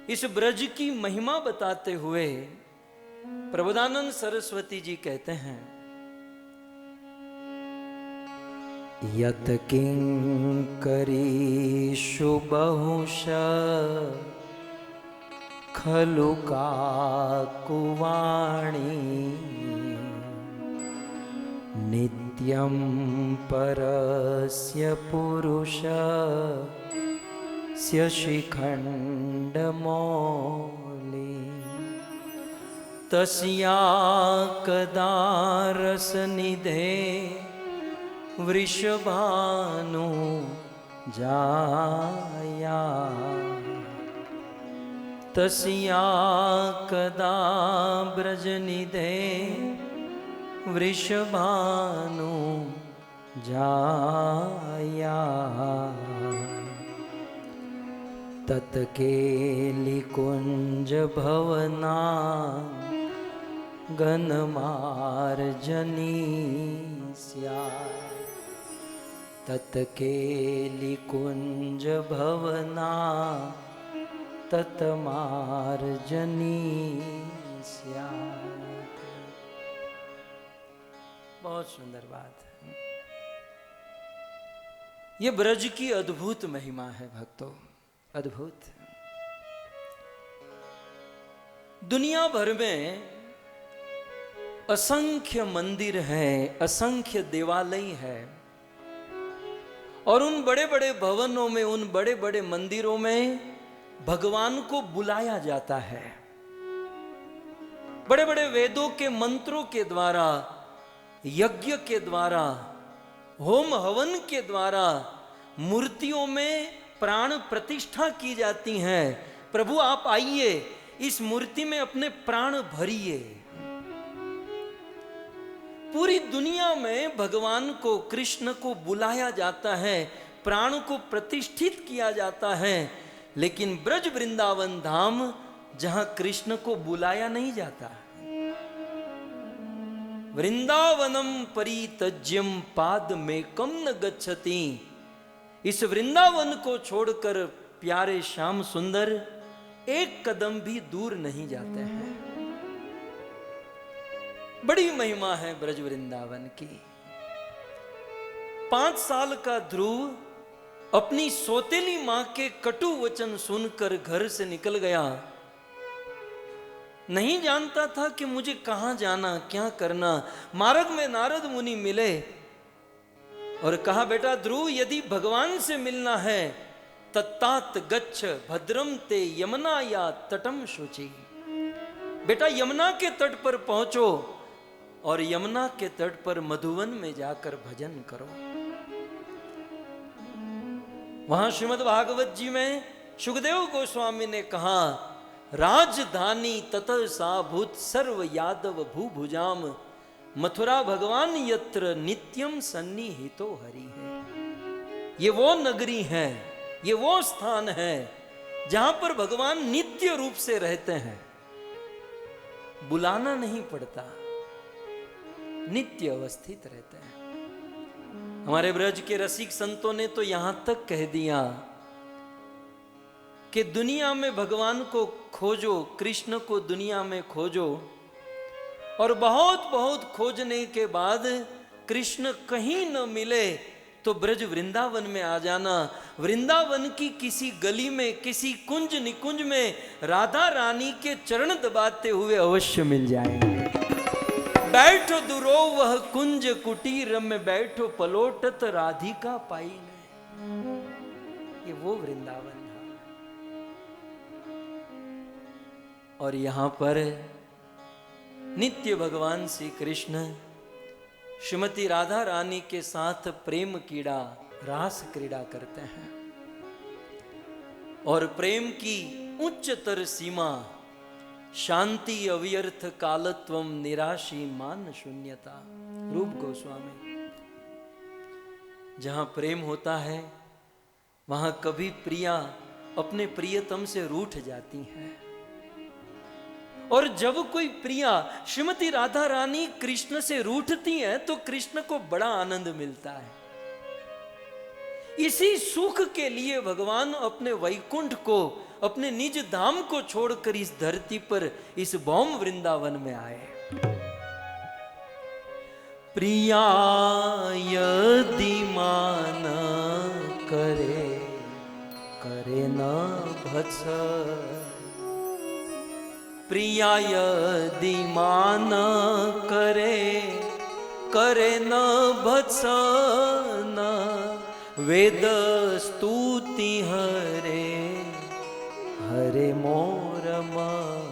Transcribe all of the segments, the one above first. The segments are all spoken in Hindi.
इस ब्रज की महिमा बताते हुए प्रबोधानंद सरस्वती जी कहते हैं, यत किंकरीषु बहुशः खलु काकुवाणी नित्यं परस्य पुरुषस्य शिखण्डमौली तस्या कदा रसनिधे वृषभानु जाया तस्या कदा ब्रजनिधे वृषभानु जाया तत्केलिकुंज भवना गनमार्जनी स्यात् तत्केलिकुंज भवना तत्मार्जनी स्यात्। बहुत सुंदर बात है। ये ब्रज की अद्भुत महिमा है भक्तों, अद्भुत। दुनिया भर में असंख्य मंदिर है, असंख्य देवालय है, और उन बड़े बड़े भवनों में, उन बड़े बड़े मंदिरों में भगवान को बुलाया जाता है। बड़े बड़े वेदों के मंत्रों के द्वारा, यज्ञ के द्वारा, होम हवन के द्वारा मूर्तियों में प्राण प्रतिष्ठा की जाती हैं। प्रभु आप आइए, इस मूर्ति में अपने प्राण भरिए। पूरी दुनिया में भगवान को, कृष्ण को बुलाया जाता है, प्राण को प्रतिष्ठित किया जाता है, लेकिन ब्रज वृंदावन धाम जहां कृष्ण को बुलाया नहीं जाता। वृंदावनम परित्यज्यम पादमेकं न गच्छति। इस वृंदावन को छोड़कर प्यारे श्याम सुंदर एक कदम भी दूर नहीं जाते हैं। बड़ी महिमा है ब्रज वृंदावन की। 5 साल का ध्रुव अपनी सौतेली मां के कटु वचन सुनकर घर से निकल गया। नहीं जानता था कि मुझे कहां जाना, क्या करना। मार्ग में नारद मुनि मिले और कहा, बेटा ध्रुव, यदि भगवान से मिलना है तत्तात गच्छ भद्रम ते यमुना या तटम शुचि। बेटा यमुना के तट पर पहुंचो और यमुना के तट पर मधुवन में जाकर भजन करो। वहां श्रीमद् भागवत जी में सुखदेव गोस्वामी ने कहा, राजधानी ततः सा भूत सर्व यादव भूभुजाम मथुरा भगवान यत्र नित्यम सन्निहितो हरि है। ये वो नगरी है, ये वो स्थान है जहां पर भगवान नित्य रूप से रहते हैं। बुलाना नहीं पड़ता, नित्य अवस्थित रहते हैं। हमारे ब्रज के रसिक संतों ने तो यहां तक कह दिया कि दुनिया में भगवान को खोजो, कृष्ण को दुनिया में खोजो, और बहुत बहुत खोजने के बाद कृष्ण कहीं न मिले तो ब्रज वृंदावन में आ जाना। वृंदावन की किसी गली में, किसी कुंज निकुंज में राधा रानी के चरण दबाते हुए अवश्य मिल जाएंगे। बैठो दुरो वह कुंज कुटीर में बैठो पलोटत राधिका पाई ने। ये वो वृंदावन था। और यहां पर नित्य भगवान श्री कृष्ण श्रीमती राधा रानी के साथ प्रेम क्रीड़ा, रास क्रीड़ा करते हैं। और प्रेम की उच्चतर सीमा शांति अव्यर्थ कालत्वम निराशी मान शून्यता। रूप गोस्वामी। जहां प्रेम होता है वहां कभी प्रिया अपने प्रियतम से रूठ जाती हैं, और जब कोई प्रिया श्रीमती राधा रानी कृष्ण से रूठती है तो कृष्ण को बड़ा आनंद मिलता है। इसी सुख के लिए भगवान अपने वैकुंठ को अपने निज धाम को छोड़कर इस धरती पर इस भौम वृंदावन में आए। प्रिया यदि मान करे करे न भत्स, प्रिया यदि मान करे करे न भत्स, न वेद स्तुति हरे हरे मोर मन।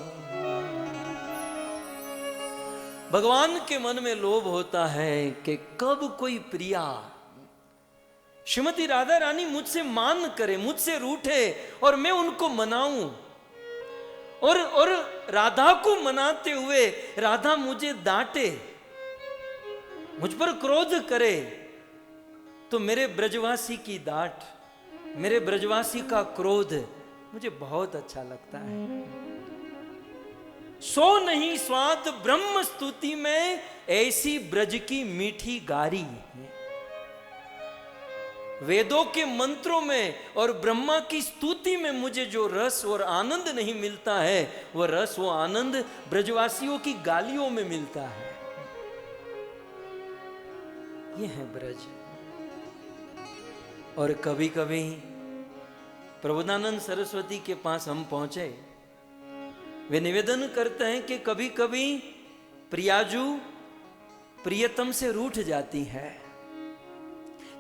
भगवान के मन में लोभ होता है कि कब कोई प्रिया श्रीमती राधा रानी मुझसे मान करे, मुझसे रूठे और मैं उनको मनाऊं, और राधा को मनाते हुए राधा मुझे डांटे, मुझ पर क्रोध करे, तो मेरे ब्रजवासी की डांट, मेरे ब्रजवासी का क्रोध मुझे बहुत अच्छा लगता है। सो नहीं स्वाद ब्रह्म स्तुति में, ऐसी ब्रज की मीठी गारी है। वेदों के मंत्रों में और ब्रह्मा की स्तुति में मुझे जो रस और आनंद नहीं मिलता है, वह रस वो आनंद ब्रजवासियों की गालियों में मिलता है। ये है ब्रज। और कभी कभी प्रबोधानंद सरस्वती के पास हम पहुंचे, वे निवेदन करते हैं कि कभी कभी प्रियाजू प्रियतम से रूठ जाती है,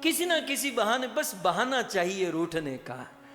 किसी ना किसी बहाने, बस बहाना चाहिए रूठने का।